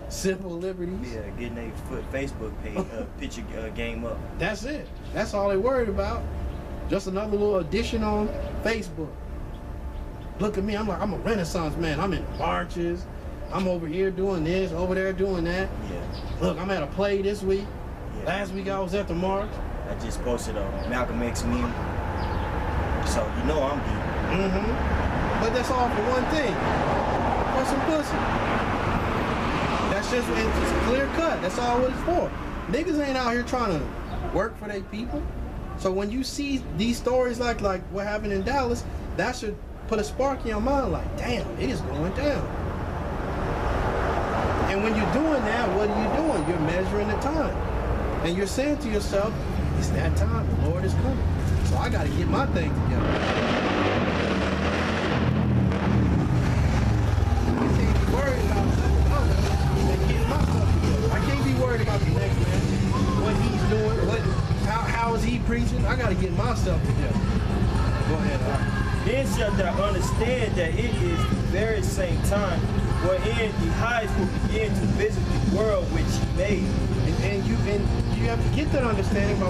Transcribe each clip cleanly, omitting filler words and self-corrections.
Civil liberties. Yeah, getting a Facebook page, picture game up. That's it. That's all they worried about. Just another little addition on Facebook. Look at me. I'm a Renaissance man. I'm in marches. I'm over here doing this, over there doing that. Yeah. Look, I'm at a play this week. Yeah. Last week I was at the march. I just posted a Malcolm X meme. So you know I'm deep. But that's all for one thing. For some pussy. It's just clear cut. That's all what it's for. Niggas ain't out here trying to work for their people. So when you see these stories like what happened in Dallas, that should put a spark in your mind like, damn, it is going down. And when you're doing that, what are you doing? You're measuring the time. And you're saying to yourself, it's that time, the Lord is coming. So I got to get my thing together. I can't be worried about getting myself together. I can't be worried about the next man, what he's doing, how is he preaching. I got to get myself together. Go ahead. Then shalt thou understand that it is the very same time wherein the highest will begin to visit the world which he made. And you have to get that understanding by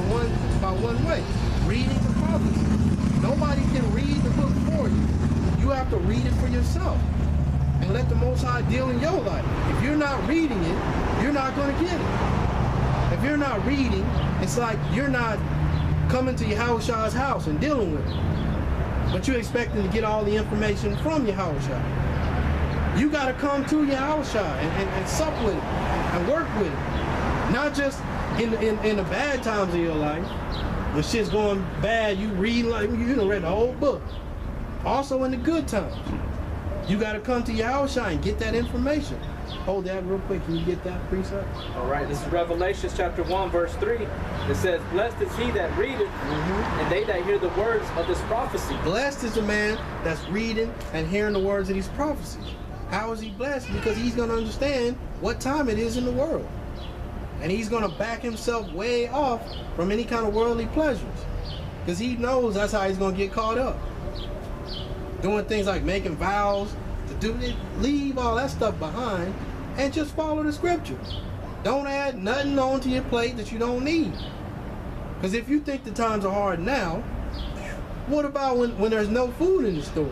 one way. Reading the prophecy. Nobody can read the book for you. You have to read it for yourself. And let the Most High deal in your life. If you're not reading it, you're not going to get it. If you're not reading, it's like you're not coming to Yahushua's house and dealing with it. But you're expecting to get all the information from Yahushua. You got to come to Yahushua and sup with it and work with it. Not just in the bad times of your life. When shit's going bad, you read like you done read the whole book. Also in the good times. You got to come to Yahushua and get that information. Hold that real quick. Can you get that precept? All right. This is Revelation chapter 1, verse 3. It says, blessed is he that readeth, and they that hear the words of this prophecy. Blessed is the man that's reading and hearing the words of these prophecies. How is he blessed? Because he's going to understand what time it is in the world. And he's going to back himself way off from any kind of worldly pleasures. Because he knows that's how he's going to get caught up. Doing things like making vows, leave all that stuff behind and just follow the scriptures. Don't add nothing onto your plate that you don't need. Because if you think the times are hard now, what about when there's no food in the stores?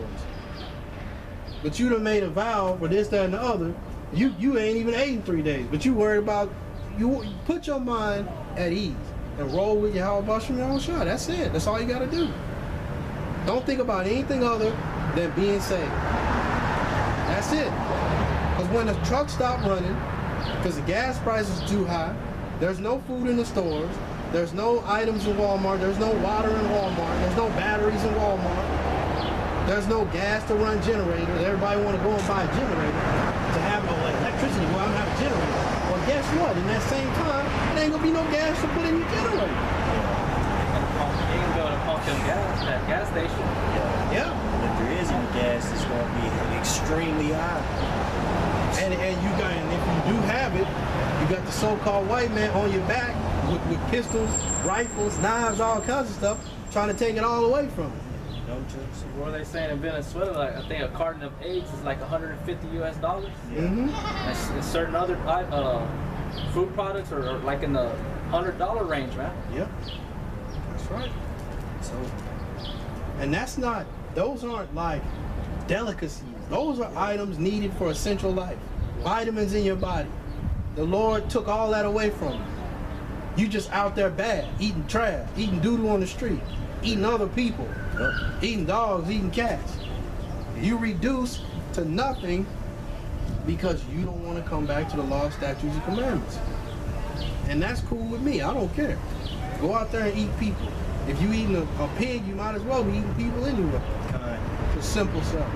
But you done made a vow for this, that, and the other. You ain't even ate in 3 days, but you worried about, you put your mind at ease and roll with Yahushua. That's it. That's all you got to do. Don't think about anything other than being saved. That's it. Because when the trucks stop running, because the gas price is too high, there's no food in the stores, there's no items in Walmart, there's no water in Walmart, there's no batteries in Walmart, there's no gas to run generators. Everybody want to go and buy a generator to have electricity. Well, I'm going to have a generator. Well, guess what? In that same time, there ain't going to be no gas to put in your generator. You can go to pump them gas at gas station. Yeah. If there is any gas, it's going to be extremely high. And if you do have it, you got the so-called white man on your back with pistols, rifles, knives, all kinds of stuff, trying to take it all away from you. What are they saying in Venezuela? Like, I think a carton of eggs is like $150 US. And certain other food products are like in the $100 range, man. Yep. That's right. So, and those aren't like delicacies. Those are items needed for essential life. Vitamins in your body. The Lord took all that away from you. You just out there bad, eating trash, eating doo-doo on the street, eating other people, eating dogs, eating cats. You reduce to nothing because you don't want to come back to the law, statutes, and commandments. And that's cool with me. I don't care. Go out there and eat people. If you eating a pig, you might as well be eating people anyway. It's simple stuff.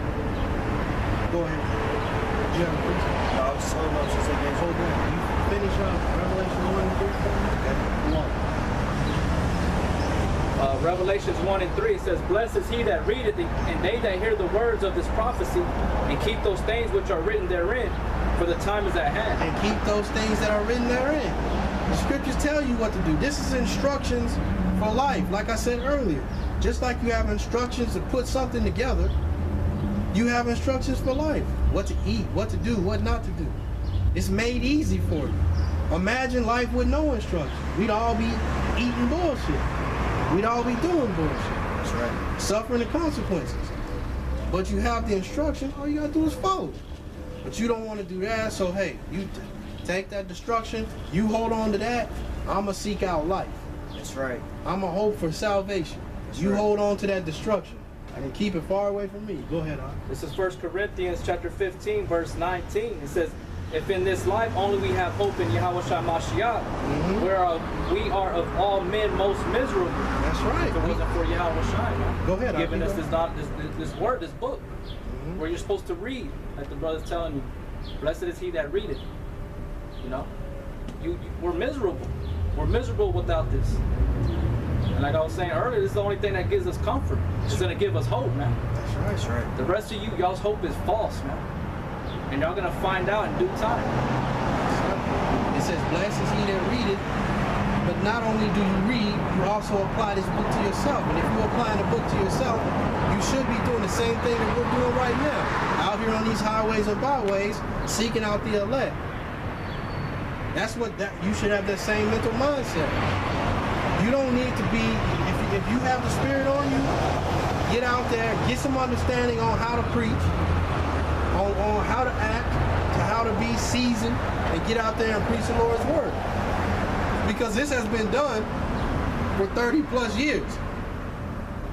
Go ahead. You have a question? No, I was telling them since I gave Hold on. You finish Revelation 1 and 3? Revelations 1 and 3 says, blessed is he that readeth, and they that hear the words of this prophecy, and keep those things which are written therein, for the time is at hand. And keep those things that are written therein. The scriptures tell you what to do. This is instructions for life, like I said earlier. Just like you have instructions to put something together, you have instructions for life. What to eat, what to do, what not to do. It's made easy for you. Imagine life with no instruction. We'd all be eating bullshit. We'd all be doing bullshit. That's right. Suffering the consequences. But you have the instruction, all you gotta do is follow. But you don't want to do that, so hey, you take that destruction, you hold on to that, I'ma seek out life. That's right. I'ma hope for salvation. You right. hold on to that destruction and keep it far away from me. Go ahead, Al. This is 1 Corinthians chapter 15, verse 19. It says, if in this life only we have hope in Yahweh Shai Mashiach, whereof we are of all men most miserable. That's right. If it wasn't for Yahweh Shai, man. Go ahead, Giving Al, us this word, this book, where you're supposed to read, like the brother's telling you. Blessed is he that readeth. You know, we're miserable. We're miserable without this. And like I was saying earlier, this is the only thing that gives us comfort. It's gonna give us hope, man. That's right. That's right. The rest of you, y'all's hope is false, man. And y'all gonna find out in due time. It says, blessed is he that readeth, but not only do you read, you also apply this book to yourself. And if you're applying the book to yourself, you should be doing the same thing that we're doing right now. Out here on these highways and byways, seeking out the elect. That's what you should have that same mental mindset. You don't need to be, if you have the Spirit on you, get out there, get some understanding on how to preach, on how to act, to how to be seasoned, and get out there and preach the Lord's word. Because this has been done for 30 plus years.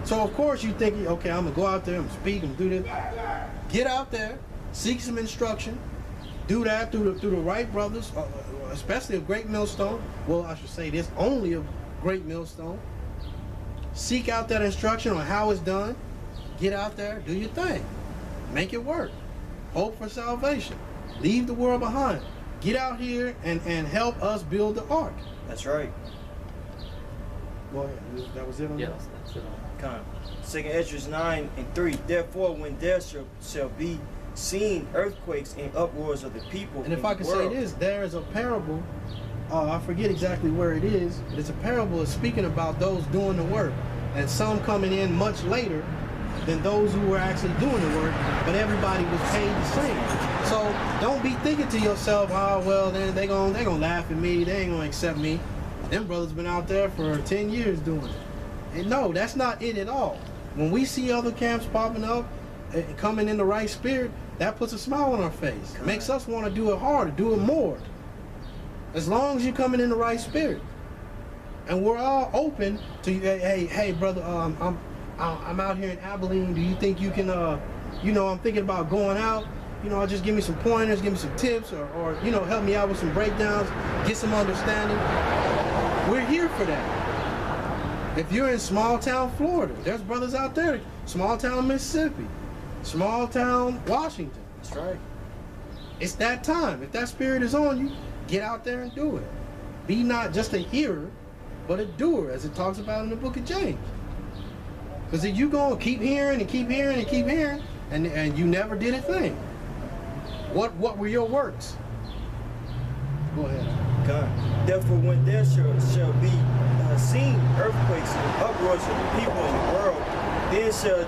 So of course you think, okay, I'm gonna go out there, I'm gonna speak, I'm gonna do this. Get out there, seek some instruction, do that through the right brothers, especially of Great Millstone. Well, I should say this, only of Great Millstone. Seek out that instruction on how it's done. Get out there, do your thing. Make it work. Hope for salvation. Leave the world behind. Get out here and help us build the ark. That's right. Go ahead. That was it on Yes, that? that's it. Come. 2 Esdras 9:3. Therefore, when there shall be seen earthquakes and uproars of the people. And if I could say this, there is a parable. I forget exactly where it is, but it's a parable speaking about those doing the work, and some coming in much later than those who were actually doing the work, but everybody was paid the same. So don't be thinking to yourself, oh well, then they gonna laugh at me, they ain't gonna accept me. Them brothers been out there for 10 years doing it. And no, that's not it at all. When we see other camps popping up, coming in the right spirit, that puts a smile on our face. It makes us want to do it harder, do it more. As long as you're coming in the right spirit. And we're all open to, hey brother, I'm out here in Abilene. Do you think you can, I'm thinking about going out. Just give me some pointers, give me some tips, or help me out with some breakdowns, get some understanding. We're here for that. If you're in small town Florida, there's brothers out there. Small town Mississippi, small town Washington. That's right. It's that time. If that spirit is on you, get out there and do it. Be not just a hearer, but a doer, as it talks about in the book of James. Because if you go and keep hearing and keep hearing and keep hearing, and you never did a thing, what were your works? Go ahead. God. Therefore, when there shall be seen earthquakes and uproars of the people in the world, then shall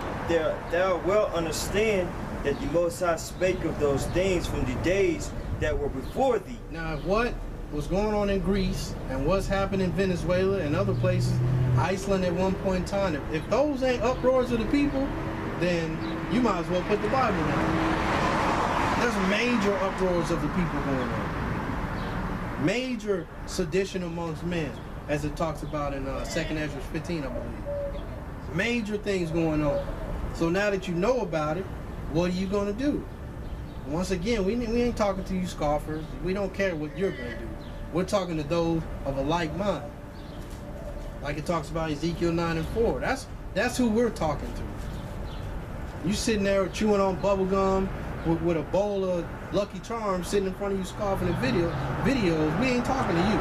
thou well understand that the Most High spake of those things from the days that were before thee. Now, what was going on in Greece and what's happening in Venezuela and other places, Iceland at one point in time, if those ain't uproars of the people, then you might as well put the Bible down. There's major uproars of the people going on. Major sedition amongst men, as it talks about in 2 Esdras 15, I believe. Major things going on. So now that you know about it, what are you going to do? Once again, we ain't talking to you scoffers. We don't care what you're going to do. We're talking to those of a like mind. Like it talks about Ezekiel 9:4. That's who we're talking to. You sitting there chewing on bubble gum with a bowl of Lucky Charms sitting in front of you scoffing at videos. We ain't talking to you.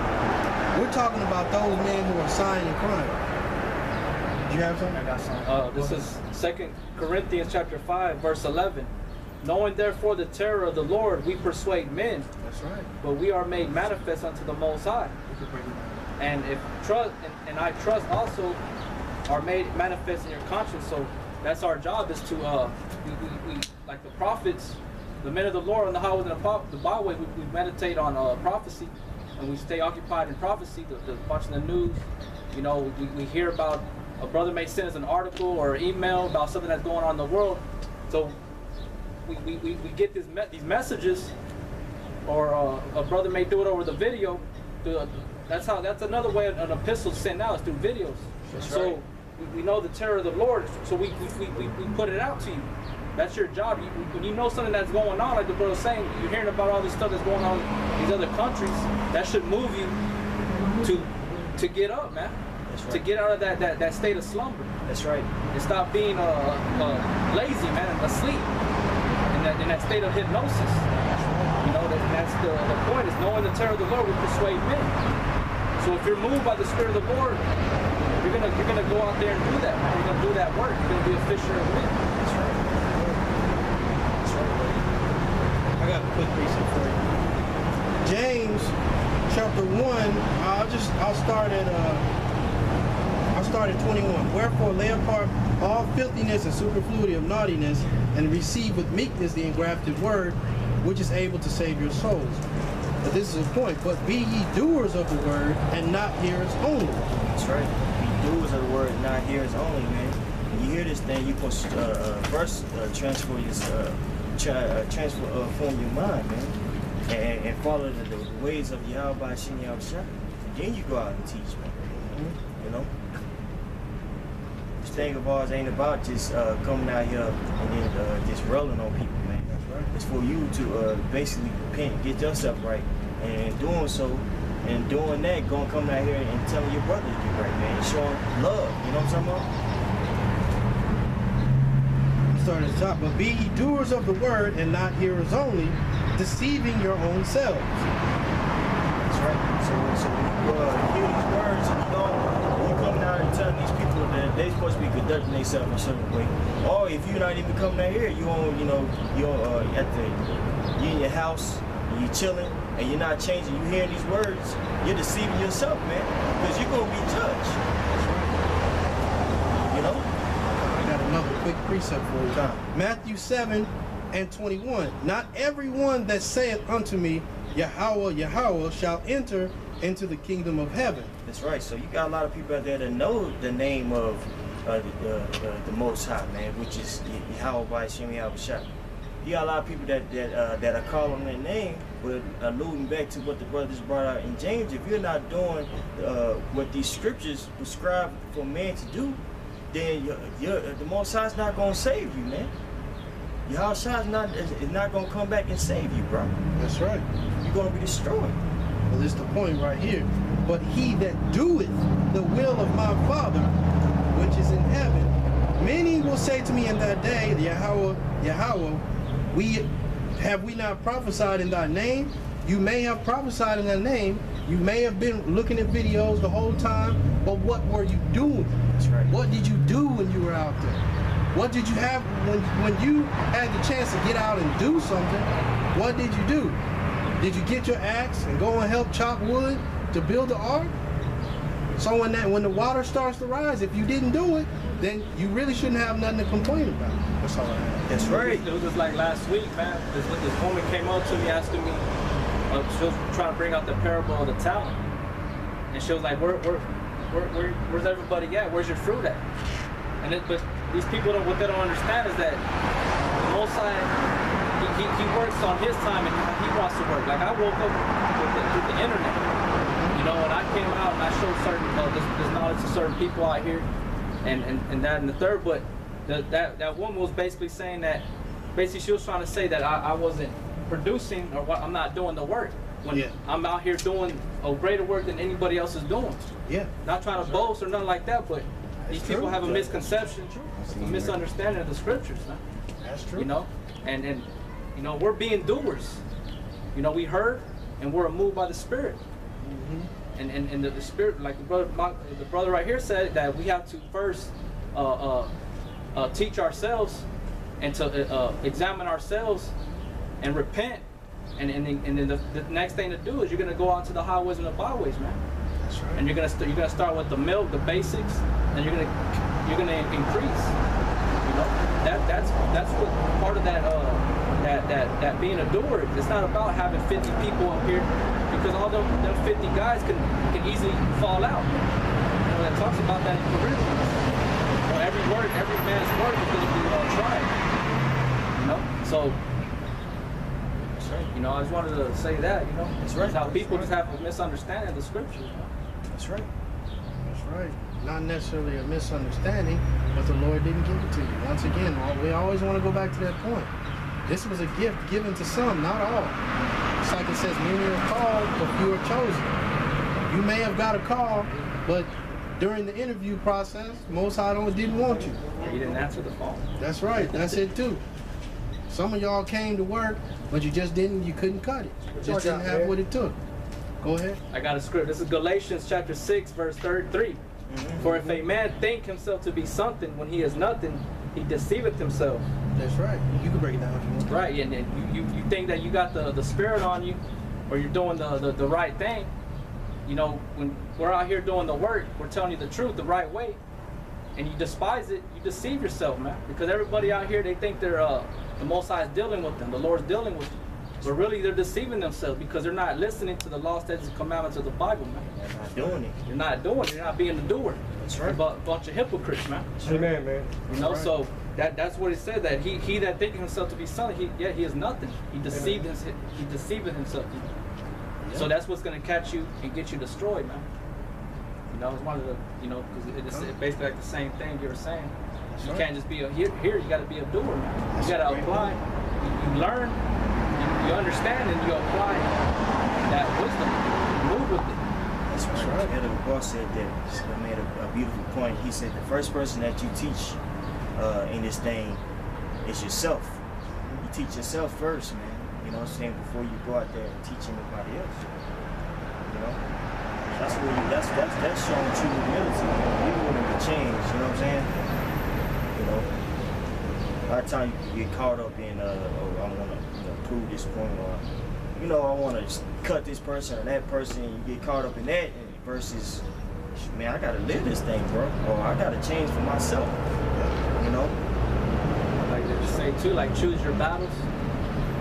We're talking about those men who are sighing and crying. Do you have something? I got something. This is 2 Corinthians chapter 5, verse 11. Knowing therefore the terror of the Lord, we persuade men. That's right. But we are made manifest unto the Most High. And if trust and I trust also are made manifest in your conscience. So that's our job, is to we like the prophets the men of the Lord on the highways and the byways, we meditate on prophecy, and we stay occupied in prophecy, watching the news. You know, we hear about a brother may send us an article or email about something that's going on in the world. So we get these messages, or a brother may do it over the video. That's another way an epistle sent out is through videos. So we know the terror of the Lord, so we put it out to you. That's your job. When you know something that's going on, like the brother was saying, you're hearing about all this stuff that's going on in these other countries, that should move you to get up, man. That's right. To get out of that state of slumber. That's right. And stop being lazy, man, and asleep in that state of hypnosis. You know, that's the point, is knowing the terror of the Lord will persuade men. So if you're moved by the Spirit of the Lord, you're gonna go out there and do that, man. You're gonna do that work. You're gonna be a fisher of men. That's right. That's right, buddy. I got a quick precept for you. James chapter 1, I'll start at 21. Wherefore lay apart all filthiness and superfluity of naughtiness, and receive with meekness the engrafted word, which is able to save your souls. But this is a point. But be ye doers of the word, and not hearers only. That's right. Be doers of the word, not hearers only, man. When you hear this thing, you can first transform your mind, man, and follow the ways of Yahweh Shem Yahushua. Then you go out and teach, man. You know. This thing of ours ain't about just coming out here and then just rolling on people, man. That's right. It's for you to basically repent, get yourself right, and doing so, and doing that, coming out here and telling your brother to get right, man, and showing love. You know what I'm talking about? Start at the top. But be ye doers of the word, and not hearers only, deceiving your own selves. That's right. So when you hear these words, and you coming out and telling these people that they supposed to be conducting themselves in a certain way, or if you're not even coming out here, you're in your house, and you're chilling, and you're not changing. You hearing these words, you're deceiving yourself, man, because you're gonna be judged. You know. I got another quick precept for you. Matthew 7 and 21. Not everyone that saith unto me, Yahweh, Yahweh, shall enter into the kingdom of heaven. That's right. So you got a lot of people out there that know the name of the Most High, man, which is Yahweh Shem Yahushua. You got a lot of people that are calling their name, but alluding back to what the brothers brought out in James. If you're not doing what these scriptures prescribe for man to do, then the Most High is not going to save you, man. Yahushua is not going to come back and save you, bro. That's right. You're going to be destroyed. Well, this is the point right here. But he that doeth the will of my Father, which is in heaven, many will say to me in that day, Yahweh, Yahweh, have we not prophesied in thy name? You may have prophesied in thy name. You may have been looking at videos the whole time, but what were you doing? That's right. What did you do when you were out there? What did you have when you had the chance to get out and do something? What did you do? Did you get your axe and go and help chop wood to build the ark? So when the water starts to rise, if you didn't do it, then you really shouldn't have nothing to complain about. That's all I have. That's right. It was just like last week, man. This woman came up to me asking me, she was trying to bring out the parable of the talent, and she was like, "Where's everybody at? Where's your fruit at?" But these people what they don't understand is that the Most High, he works on his time and he wants to work. Like I woke up with the internet, you know, and I came out and I showed certain this knowledge to certain people out here, and that and the third. But that woman was basically saying that, she was trying to say that I wasn't producing, or I'm not doing the work when I'm out here doing a greater work than anybody else is doing. Yeah. Not trying to boast or nothing like that, but these people have a misconception, a misunderstanding of the scriptures, man. That's true. You know, and you know, we're being doers. You know, we heard and we're moved by the Spirit. Mm-hmm. And the Spirit, like the brother right here said, that we have to first teach ourselves and to examine ourselves and repent. And then the next thing to do is you're gonna go out to the highways and the byways, man. That's right. And you're gonna start with the milk, the basics, and you're gonna increase. You know, that's what part of that that being a doer, it's not about having 50 people up here, because all them 50 guys can easily fall out. You know, it talks about that in Corinthians. You know, every man's word is going to be tried. You know, so. You know, I just wanted to say that, you know. That's right. How people just have a misunderstanding of the scriptures. That's right. That's right. Not necessarily a misunderstanding, but the Lord didn't give it to you. Once again, we always want to go back to that point. This was a gift given to some, not all. It's like it says, many are called, but few are chosen. You may have got a call, but during the interview process, Most High didn't want you. Yeah, you didn't answer the phone. That's right. That's it too. Some of y'all came to work, but you couldn't cut it. Just didn't have what it took. Go ahead. I got a script. This is Galatians chapter 6, verse 33. For if a man think himself to be something when he is nothing, he deceiveth himself. That's right. You can break it down if you want. Right, and then you think that you got the spirit on you, or you're doing the right thing. You know, when we're out here doing the work, we're telling you the truth the right way, and you despise it, you deceive yourself, man. Because everybody out here, they think they're the Most High is dealing with them, the Lord's dealing with them. But really, they're deceiving themselves because they're not listening to the law, statutes, and commandments of the Bible, man. They're not doing it. You're not doing it. You're not being the doer. That's right. You're a bunch of hypocrites, man. Amen, man. You know, right. so that's what it said, that he that thinketh himself to be something, he is nothing. He deceived himself. Yeah. So that's what's gonna catch you and get you destroyed, man. You know, it's one of the, you know, because it's basically like the same thing you were saying. That's you right. can't just be a here. You got to be a doer, man. That's You got to right. apply. You learn. You understand, and you apply that wisdom. You move with it. That's right. Elder Boss said that. He made a beautiful point. He said the first person that you teach in this thing is yourself. You teach yourself first, man. You know what I'm saying? Before you go out there and teach anybody else. You know? That's where that's showing true humility, man. People willing to change, you know what I'm saying? You know? A lot of times you get caught up in I wanna prove this point, or I wanna cut this person or that person, and you get caught up in that versus, man, I gotta live this thing, bro. Or I gotta change for myself. You know? Like they say too, like choose your battles.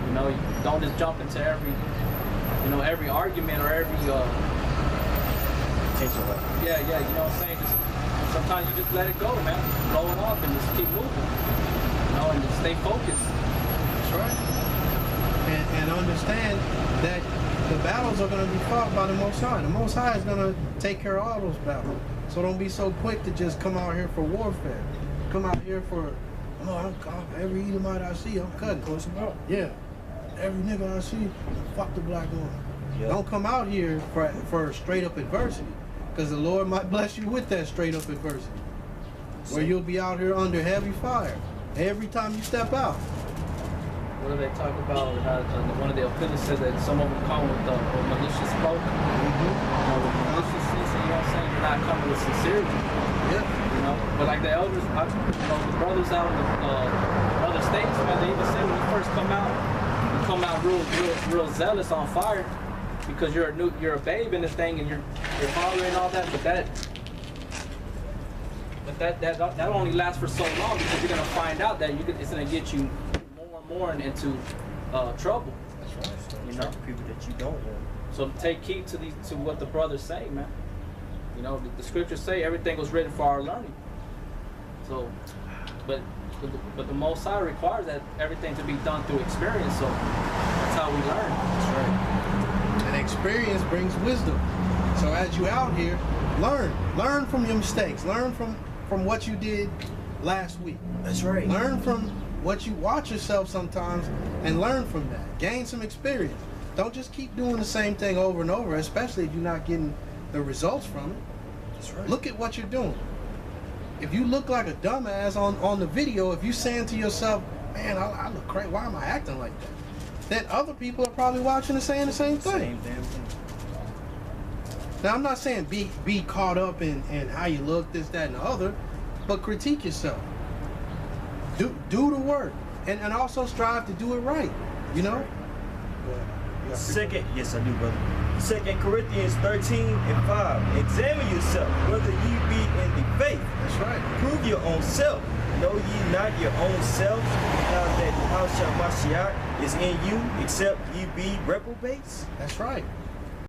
You know, you don't just jump into every argument or every yeah, you know what I'm saying? Sometimes you just let it go, man. Blow it off and just keep moving. You know, and just stay focused. That's right. And understand that the battles are going to be fought by the Most High. The Most High is going to take care of all those battles. So don't be so quick to just come out here for warfare. Come out here for, every Edomite I see, I'm cutting. Close them out. Yeah. Every nigga I see, fuck the black woman. Yep. Don't come out here for straight up adversity. Because the Lord might bless you with that straight up adversity. Where you'll be out here under heavy fire every time you step out. What do they talk about? One of the opinions says that some of them come with malicious spoke. Malicious, you know what I'm saying? You're not coming with sincerity. Yeah. You know? But like the elders, the brothers out in the other states, man, they even say when you first come out, you come out real zealous, on fire. Because you're a babe in this thing, and you're hollering all that, but that only lasts for so long, because you're gonna find out that it's gonna get you more and more into trouble. That's right. So You know? people that you don't want. So take heed to what the brothers say, man. You know, the scriptures say everything was written for our learning. So, but the Most High requires that everything to be done through experience. So that's how we learn. That's right. And experience brings wisdom. So as you out here, learn from your mistakes. Learn from what you did last week. That's right. Learn from what you watch yourself sometimes, and learn from that. Gain some experience. Don't just keep doing the same thing over and over, especially if you're not getting the results from it. That's right. Look at what you're doing. If you look like a dumbass on the video, if you're saying to yourself, man, I look crazy, why am I acting like that? Then other people are probably watching and saying the same thing. Same damn thing. Now, I'm not saying be caught up in how you look, this, that, and the other, but critique yourself. Do the work, and also strive to do it right, you know? Yes, I do, brother. 2 Corinthians 13:5. Examine yourself, whether ye be in the faith. That's right. Prove your own self. Know ye not your own self, how shall Mashiach is in you, except ye be reprobates? That's right.